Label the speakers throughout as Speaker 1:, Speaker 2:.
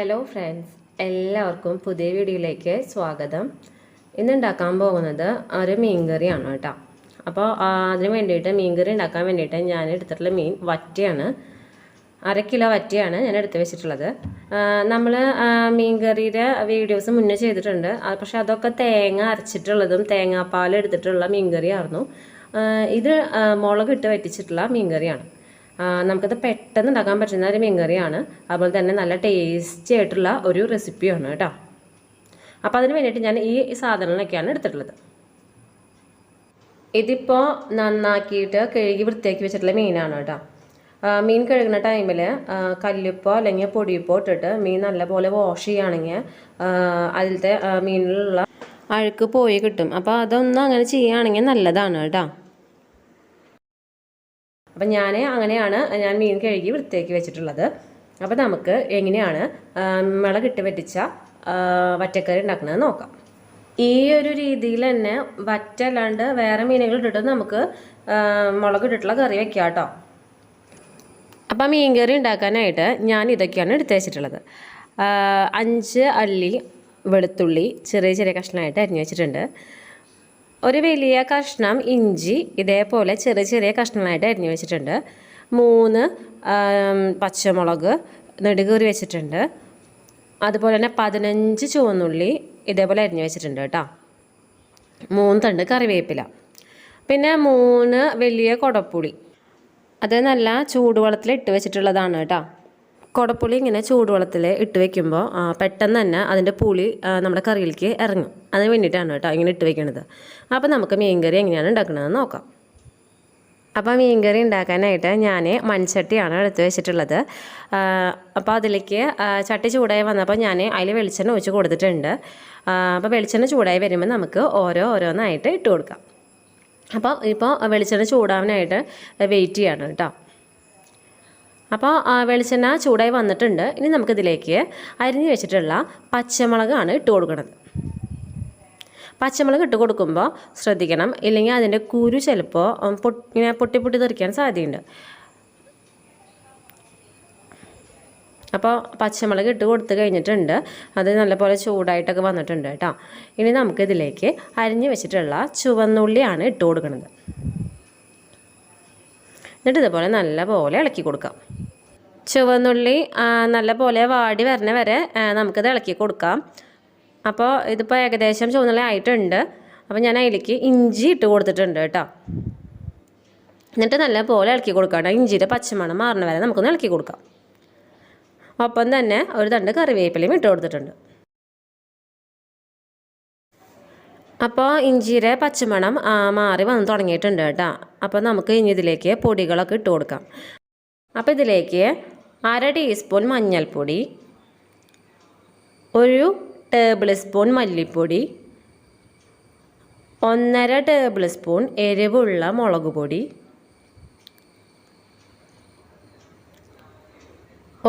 Speaker 1: Hello friends, എല്ലാവർക്കും പുതിയ വീഡിയോയിലേക്ക് സ്വാഗതം. ഇന്ന് ഉണ്ടാക്കാൻ പോകുന്നത് ഒരു മീൻകറിയാണ് കേട്ടോ. അപ്പോൾ അതിന് വേണ്ടിയിട്ട് മീൻകറി ഉണ്ടാക്കാൻ വേണ്ടിയിട്ട് ഞാൻ എടുത്തിട്ടുള്ള മീൻ വറ്റയാണ്. 1/2 കിലോ വറ്റയാണ് ഞാൻ എടുത്ത് വെച്ചിട്ടുള്ളത്. നമ്മൾ മീൻകറിയുടെ വീഡിയോസ് മുന്നേ ചെയ്തിട്ടുണ്ട്, പക്ഷെ അതൊക്കെ തേങ്ങ അരച്ചിട്ടുള്ളതും തേങ്ങാപ്പാൽ എടുത്തിട്ടുള്ള മീൻകറിയായിരുന്നു. ഇത് മുളകിട്ട് വറ്റിച്ചിട്ടുള്ള മീൻകറിയാണ്. നമുക്കത് പെട്ടെന്ന് ഉണ്ടാക്കാൻ പറ്റുന്ന ഒരു മീൻകറിയാണ്. അതുപോലെ തന്നെ നല്ല ടേസ്റ്റി ആയിട്ടുള്ള ഒരു റെസിപ്പിയാണ് കേട്ടോ. അപ്പോൾ അതിന് വേണ്ടിയിട്ട് ഞാൻ ഈ സാധനങ്ങളൊക്കെയാണ് എടുത്തിട്ടുള്ളത്. ഇതിപ്പോൾ നന്നാക്കിയിട്ട് കഴുകി വൃത്തിയാക്കി വെച്ചിട്ടുള്ള മീനാണ് കേട്ടോ. മീൻ കഴുകുന്ന ടൈമിൽ കല്ലുപ്പോ അല്ലെങ്കിൽ പൊടിയുപ്പോ ഇട്ടിട്ട് മീൻ നല്ലപോലെ വാഷ് ചെയ്യുകയാണെങ്കിൽ അതിലത്തെ മീനിലുള്ള അഴുക്ക് പോയി കിട്ടും. അപ്പോൾ അതൊന്നും അങ്ങനെ ചെയ്യുകയാണെങ്കിൽ നല്ലതാണ് കേട്ടോ. അപ്പം അങ്ങനെയാണ് ഞാൻ മീൻ കഴുകി വൃത്തിയാക്കി വെച്ചിട്ടുള്ളത്. അപ്പോൾ നമുക്ക് എങ്ങനെയാണ് മുളകിട്ട് വറ്റിച്ച വറ്റക്കറി ഉണ്ടാക്കുന്നത് നോക്കാം. ഈ ഒരു രീതിയിൽ തന്നെ വറ്റല്ലാണ്ട് വേറെ മീനുകൾ ഇട്ടിട്ട് നമുക്ക് മുളകിട്ടിട്ടുള്ള കറി വെക്കാം കേട്ടോ. അപ്പം മീൻ കറി ഉണ്ടാക്കാനായിട്ട് ഞാൻ ഇതൊക്കെയാണ് എടുത്ത് വെച്ചിട്ടുള്ളത്. 5 അല്ലി വെളുത്തുള്ളി ചെറിയ ചെറിയ കഷ്ണമായിട്ട് അരിഞ്ഞു വെച്ചിട്ടുണ്ട്. ഒരു വലിയ കഷ്ണം ഇഞ്ചി ഇതേപോലെ ചെറിയ ചെറിയ കഷ്ണങ്ങളായിട്ട് അരിഞ്ഞു വെച്ചിട്ടുണ്ട്. 3 പച്ചമുളക് നെടുകീറി വെച്ചിട്ടുണ്ട്. അതുപോലെ തന്നെ 15 ചുവന്നുള്ളി ഇതേപോലെ അരിഞ്ഞു വെച്ചിട്ടുണ്ട് കേട്ടോ. 3 തണ്ട് കറിവേപ്പില, പിന്നെ 3 വലിയ കൊടപ്പുളി. അത് നല്ല ചൂടുവെള്ളത്തിൽ ഇട്ട് വെച്ചിട്ടുള്ളതാണ് കേട്ടോ. കൊടപ്പുളി ഇങ്ങനെ ചൂടുവെള്ളത്തിൽ ഇട്ട് വെക്കുമ്പോൾ പെട്ടെന്ന് തന്നെ അതിൻ്റെ പുളി നമ്മുടെ കറിയിലേക്ക് ഇറങ്ങും. അതിന് വേണ്ടിയിട്ടാണ് കേട്ടോ ഇങ്ങനെ ഇട്ട് വെക്കുന്നത്. അപ്പോൾ നമുക്ക് മീൻകറി എങ്ങനെയാണ് ഉണ്ടാക്കുന്നതെന്ന് നോക്കാം. അപ്പോൾ മീൻകറി ഉണ്ടാക്കാനായിട്ട് ഞാൻ മൺചട്ടിയാണ് എടുത്ത് വെച്ചിട്ടുള്ളത്. അപ്പോൾ അതിലേക്ക് ചട്ടി ചൂടായി വന്നപ്പോൾ ഞാൻ അതിൽ വെളിച്ചെണ്ണ ഒഴിച്ച് കൊടുത്തിട്ടുണ്ട്. അപ്പോൾ വെളിച്ചെണ്ണ ചൂടായി വരുമ്പോൾ നമുക്ക് ഓരോന്നായിട്ട് ഇട്ട് കൊടുക്കാം. ഇപ്പോൾ വെളിച്ചെണ്ണ ചൂടാവാനായിട്ട് വെയിറ്റ് ചെയ്യണം കേട്ടോ. അപ്പോൾ വെളിച്ചെണ്ണ ചൂടായി വന്നിട്ടുണ്ട്. ഇനി നമുക്കിതിലേക്ക് അരിഞ്ഞു വെച്ചിട്ടുള്ള പച്ചമുളകാണ് ഇട്ട് കൊടുക്കുന്നത്. പച്ചമുളക് ഇട്ട് കൊടുക്കുമ്പോൾ ശ്രദ്ധിക്കണം, ഇല്ലെങ്കിൽ അതിൻ്റെ കുരു ചിലപ്പോൾ ഇങ്ങനെ പൊട്ടി തെറിക്കാൻ സാധ്യതയുണ്ട്. അപ്പോൾ പച്ചമുളക് ഇട്ട് കൊടുത്ത് കഴിഞ്ഞിട്ടുണ്ട്. അത് നല്ലപോലെ ചൂടായിട്ടൊക്കെ വന്നിട്ടുണ്ട് കേട്ടോ. ഇനി നമുക്കിതിലേക്ക് അരിഞ്ഞു വെച്ചിട്ടുള്ള ചുവന്നുള്ളിയാണ് ഇട്ട് കൊടുക്കുന്നത്. എന്നിട്ട് ഇതുപോലെ നല്ലപോലെ ഇളക്കി കൊടുക്കാം. ചുവന്നുള്ളി നല്ലപോലെ വാടി വരണ വരെ നമുക്കിത് ഇളക്കി കൊടുക്കാം. അപ്പോൾ ഇതിപ്പോൾ ഏകദേശം ചുവന്നുള്ളി ആയിട്ടുണ്ട്. അപ്പോൾ ഞാൻ അതിലേക്ക് ഇഞ്ചി ഇട്ട് കൊടുത്തിട്ടുണ്ട് കേട്ടോ. എന്നിട്ട് നല്ലപോലെ ഇളക്കി കൊടുക്കാം. ഇഞ്ചിയുടെ പച്ചമണം മാറണ വരെ നമുക്കൊന്ന് ഇളക്കി കൊടുക്കാം. ഒപ്പം തന്നെ ഒരു തണ്ട് കറിവേപ്പിലയും ഇട്ട് കൊടുത്തിട്ടുണ്ട്. അപ്പോൾ ഇഞ്ചിയുടെ പച്ചമണം മാറി വന്ന് തുടങ്ങിയിട്ടുണ്ട് കേട്ടോ. അപ്പോൾ നമുക്ക് ഇനി ഇതിലേക്ക് പൊടികളൊക്കെ ഇട്ട് കൊടുക്കാം. അപ്പോൾ ഇതിലേക്ക് 1/2 ടീസ്പൂൺ മഞ്ഞൾപ്പൊടി, 1 ടേബിൾ സ്പൂൺ മല്ലിപ്പൊടി, 1.5 ടേബിൾ സ്പൂൺ എരിവുള്ള മുളക് പൊടി,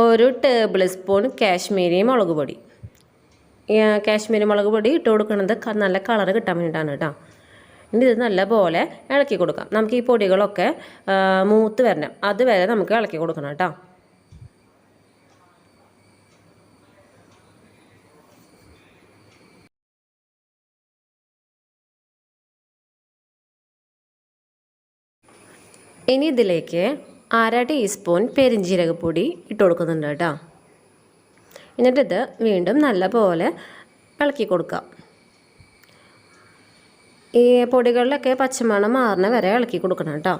Speaker 1: 1 ടേബിൾ സ്പൂൺ കാശ്മീരി മുളക് പൊടി. കാശ്മീരി മുളക് പൊടി ഇട്ട് കൊടുക്കുന്നത് നല്ല കളറ് കിട്ടാൻ വേണ്ടിയിട്ടാണ് കേട്ടോ. ഇനി ഇത് നല്ലപോലെ ഇളക്കി കൊടുക്കാം. നമുക്ക് ഈ പൊടികളൊക്കെ മൂത്ത് വരണം, അതുവരെ നമുക്ക് ഇളക്കി കൊടുക്കണം കേട്ടോ. ഇനി ഇതിലേക്ക് 1/2 ടീസ്പൂൺ പെരുംജീരകപ്പൊടി ഇട്ട് കൊടുക്കുന്നുണ്ട് കേട്ടോ. എന്നിട്ടിത് വീണ്ടും നല്ലപോലെ ഇളക്കി കൊടുക്കാം. ഈ പൊടികളിലൊക്കെ പച്ചമണം മാറുന്ന വരെ ഇളക്കി കൊടുക്കണം കേട്ടോ.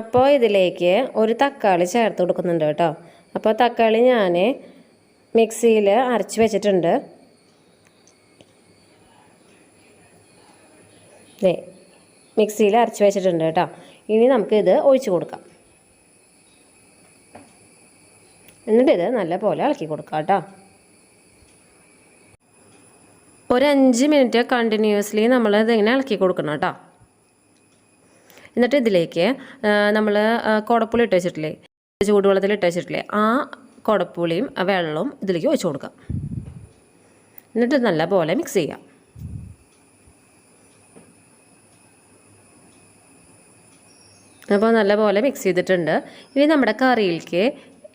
Speaker 1: അപ്പോൾ ഇതിലേക്ക് ഒരു തക്കാളി ചേർത്ത് കൊടുക്കുന്നുണ്ട് കേട്ടോ. അപ്പോൾ തക്കാളി ഞാൻ മിക്സിയിൽ അരച്ച് വെച്ചിട്ടുണ്ട്. മിക്സിയിൽ അരച്ച് വെച്ചിട്ടുണ്ട് കേട്ടോ. ഇനി നമുക്കിത് ഒഴിച്ച് കൊടുക്കാം. എന്നിട്ടിത് നല്ലപോലെ ഇളക്കി കൊടുക്കാം കേട്ടോ. ഒരു 5 മിനിറ്റ് കണ്ടിന്യൂസ്ലി നമ്മളിത് ഇങ്ങനെ ഇളക്കി കൊടുക്കണം കേട്ടോ. എന്നിട്ട് ഇതിലേക്ക് നമ്മൾ കുടപ്പുളി ഇട്ട് വെച്ചിട്ടില്ലേ, ചൂടുവെള്ളത്തിൽ ഇട്ട് വെച്ചിട്ടില്ലേ, ആ കുടപ്പുളിയും വെള്ളവും ഇതിലേക്ക് ഒഴിച്ച് കൊടുക്കാം. എന്നിട്ട് നല്ലപോലെ മിക്സ് ചെയ്യാം. അപ്പോൾ നല്ലപോലെ മിക്സ് ചെയ്തിട്ടുണ്ട്. ഇനി നമ്മുടെ കറിയിലേക്ക്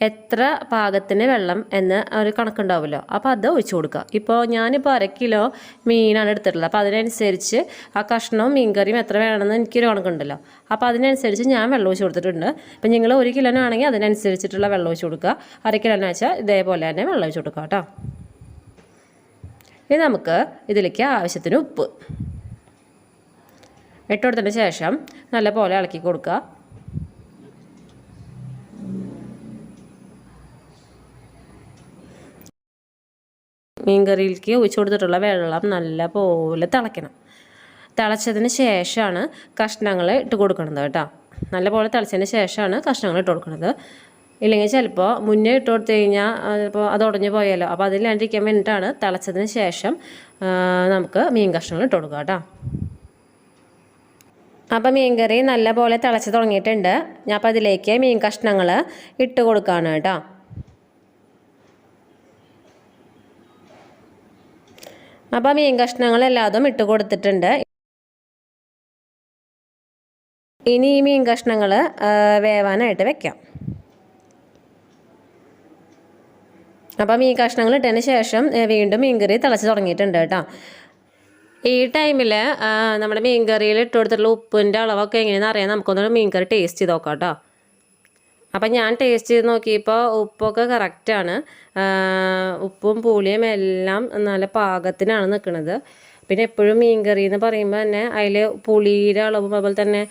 Speaker 1: എത്ര പാകത്തിന് വെള്ളം എന്ന് ഒരു കണക്കുണ്ടാവുമല്ലോ, അപ്പോൾ അത് ഒഴിച്ചു കൊടുക്കുക. ഇപ്പോൾ ഞാനിപ്പോൾ 1/2 കിലോ മീനാണ് എടുത്തിട്ടുള്ളത്. അപ്പോൾ അതിനനുസരിച്ച് ആ കഷ്ണവും മീൻ കറിയും എത്ര വേണമെന്ന് എനിക്കൊരു കണക്കുണ്ടല്ലോ, അപ്പോൾ അതിനനുസരിച്ച് ഞാൻ വെള്ളം ഒഴിച്ച് കൊടുത്തിട്ടുണ്ട്. ഇപ്പം നിങ്ങൾ 1 കിലോനാണെങ്കിൽ അതിനനുസരിച്ചിട്ടുള്ള വെള്ളം ഒഴിച്ച് കൊടുക്കുക. 1/2 കിലോന്ന് വെച്ചാൽ ഇതേപോലെ തന്നെ വെള്ളം ഒഴിച്ച് കൊടുക്കുക കേട്ടോ. ഇനി നമുക്ക് ഇതിലേക്ക് ആവശ്യത്തിന് ഉപ്പ് ഇട്ട് കൊടുത്തതിന് ശേഷം നല്ലപോലെ ഇളക്കി കൊടുക്കുക. മീൻകറിയിലേക്ക് ഒഴിച്ചു കൊടുത്തിട്ടുള്ള വെള്ളം നല്ലപോലെ തിളയ്ക്കണം. തിളച്ചതിന് ശേഷമാണ് കഷ്ണങ്ങൾ ഇട്ട് കൊടുക്കുന്നത് കേട്ടോ. നല്ലപോലെ തിളച്ചതിന് ശേഷമാണ് കഷ്ണങ്ങൾ ഇട്ട് കൊടുക്കുന്നത്. ഇല്ലെങ്കിൽ ചിലപ്പോൾ മുന്നേ ഇട്ട് കൊടുത്തു കഴിഞ്ഞാൽ ഇപ്പോൾ അത് ഉടഞ്ഞു പോയാലോ, അപ്പോൾ അതില്ലാണ്ടിരിക്കാൻ വേണ്ടിയിട്ടാണ് തിളച്ചതിന് ശേഷം നമുക്ക് മീൻ കഷ്ണങ്ങൾ ഇട്ട് കൊടുക്കുക കേട്ടോ. അപ്പോൾ മീൻ കറി നല്ലപോലെ തിളച്ച് തുടങ്ങിയിട്ടുണ്ട്. ഞാൻ അപ്പോൾ അതിലേക്ക് മീൻ കഷ്ണങ്ങൾ ഇട്ട് കൊടുക്കുകയാണ് കേട്ടോ. അപ്പോൾ മീൻ കഷ്ണങ്ങളെല്ലാതും ഇട്ട് കൊടുത്തിട്ടുണ്ട്. ഇനി ഈ മീൻ കഷ്ണങ്ങൾ വേവാനായിട്ട് വെക്കാം. അപ്പോൾ മീൻ കഷ്ണങ്ങൾ ഇട്ടതിന് ശേഷം വീണ്ടും മീൻ കറി തിളച്ച് തുടങ്ങിയിട്ടുണ്ട് കേട്ടോ. ഈ ടൈമിൽ നമ്മുടെ മീൻ കറിയിൽ ഇട്ട് കൊടുത്തിട്ടുള്ള ഉപ്പിൻ്റെ അളവൊക്കെ എങ്ങനെയാണെന്ന് അറിയാൻ നമുക്കൊന്ന് മീൻ കറി ടേസ്റ്റ് ചെയ്ത് നോക്കാം കേട്ടോ. അപ്പം ഞാൻ ടേസ്റ്റ് ചെയ്ത് നോക്കിയപ്പോൾ ഉപ്പൊക്കെ കറക്റ്റാണ്. ഉപ്പും പുളിയും എല്ലാം നല്ല പാകത്തിനാണ് നിൽക്കുന്നത്. പിന്നെ എപ്പോഴും മീൻ കറി എന്ന് പറയുമ്പോൾ തന്നെ അതിൽ പുളിയുടെ അളവും അതുപോലെ തന്നെ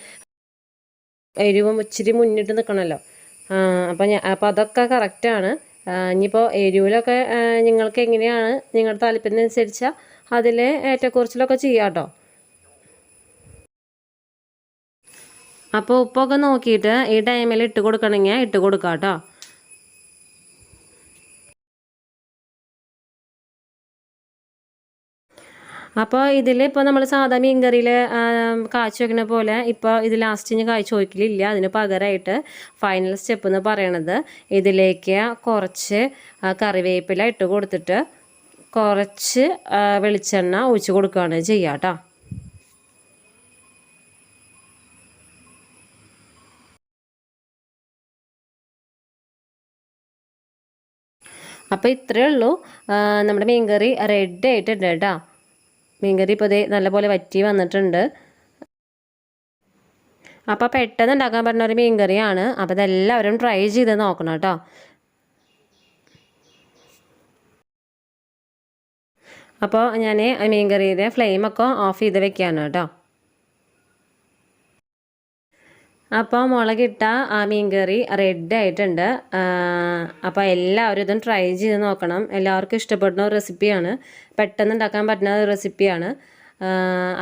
Speaker 1: എരിവും ഇച്ചിരി മുന്നിട്ട് നിൽക്കണമല്ലോ. അപ്പം അതൊക്കെ കറക്റ്റാണ്. ഇനിയിപ്പോൾ എരിവിലൊക്കെ നിങ്ങൾക്ക് എങ്ങനെയാണ് നിങ്ങളുടെ താല്പര്യത്തിനനുസരിച്ചാൽ അതിൽ ഏറ്റക്കുറച്ചിലൊക്കെ ചെയ്യാം കേട്ടോ. അപ്പോൾ ഉപ്പൊക്കെ നോക്കിയിട്ട് ഈ ടൈമിൽ ഇട്ട് കൊടുക്കണമെങ്കിൽ ഇട്ട് കൊടുക്കാം കേട്ടോ. അപ്പോൾ ഇതിൽ ഇപ്പോൾ നമ്മൾ സാധാ മീൻ കറിയിൽ കാഴ്ച വയ്ക്കുന്ന പോലെ ഇപ്പോൾ ഇത് ലാസ്റ്റ് ഇനി കാഴ്ച വയ്ക്കലില്ല. അതിന് പകരമായിട്ട് ഫൈനൽ സ്റ്റെപ്പ് എന്ന് പറയണത് ഇതിലേക്ക് കുറച്ച് കറിവേപ്പില ഇട്ട് കൊടുത്തിട്ട് കുറച്ച് വെളിച്ചെണ്ണ ഒഴിച്ച് കൊടുക്കുകയാണ് ചെയ്യുക കേട്ടോ. അപ്പോൾ ഇത്രയേ ഉള്ളൂ, നമ്മുടെ മീൻ കറി റെഡി ആയിട്ടുണ്ട് കേട്ടോ. മീൻ കറി ഇപ്പോൾ ഇതേ നല്ലപോലെ വറ്റി വന്നിട്ടുണ്ട്. അപ്പോൾ പെട്ടെന്ന് ഉണ്ടാക്കാൻ പറ്റുന്ന ഒരു മീൻ കറിയാണ്. അപ്പോൾ ഇതെല്ലാവരും ട്രൈ ചെയ്ത് നോക്കണം കേട്ടോ. അപ്പോൾ ഞാൻ മീൻ കറിയുടെ ഫ്ലെയിമൊക്കെ ഓഫ് ചെയ്ത് വെക്കുകയാണ് കേട്ടോ. അപ്പോൾ മുളകിട്ട ആ മീൻ കറി റെഡി ആയിട്ടുണ്ട്. അപ്പോൾ എല്ലാവരും ഇതും ട്രൈ ചെയ്ത് നോക്കണം. എല്ലാവർക്കും ഇഷ്ടപ്പെടുന്ന ഒരു റെസിപ്പിയാണ്, പെട്ടെന്ന് ഉണ്ടാക്കാൻ പറ്റുന്ന ഒരു റെസിപ്പിയാണ്.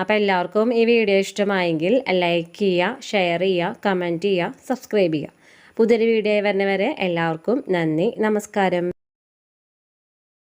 Speaker 1: അപ്പോൾ എല്ലാവർക്കും ഈ വീഡിയോ ഇഷ്ടമായെങ്കിൽ ലൈക്ക് ചെയ്യുക, ഷെയർ ചെയ്യുക, കമൻറ്റ് ചെയ്യുക, സബ്സ്ക്രൈബ് ചെയ്യുക. പുതിയൊരു വീഡിയോ വരുന്നവരെ എല്ലാവർക്കും നന്ദി, നമസ്കാരം.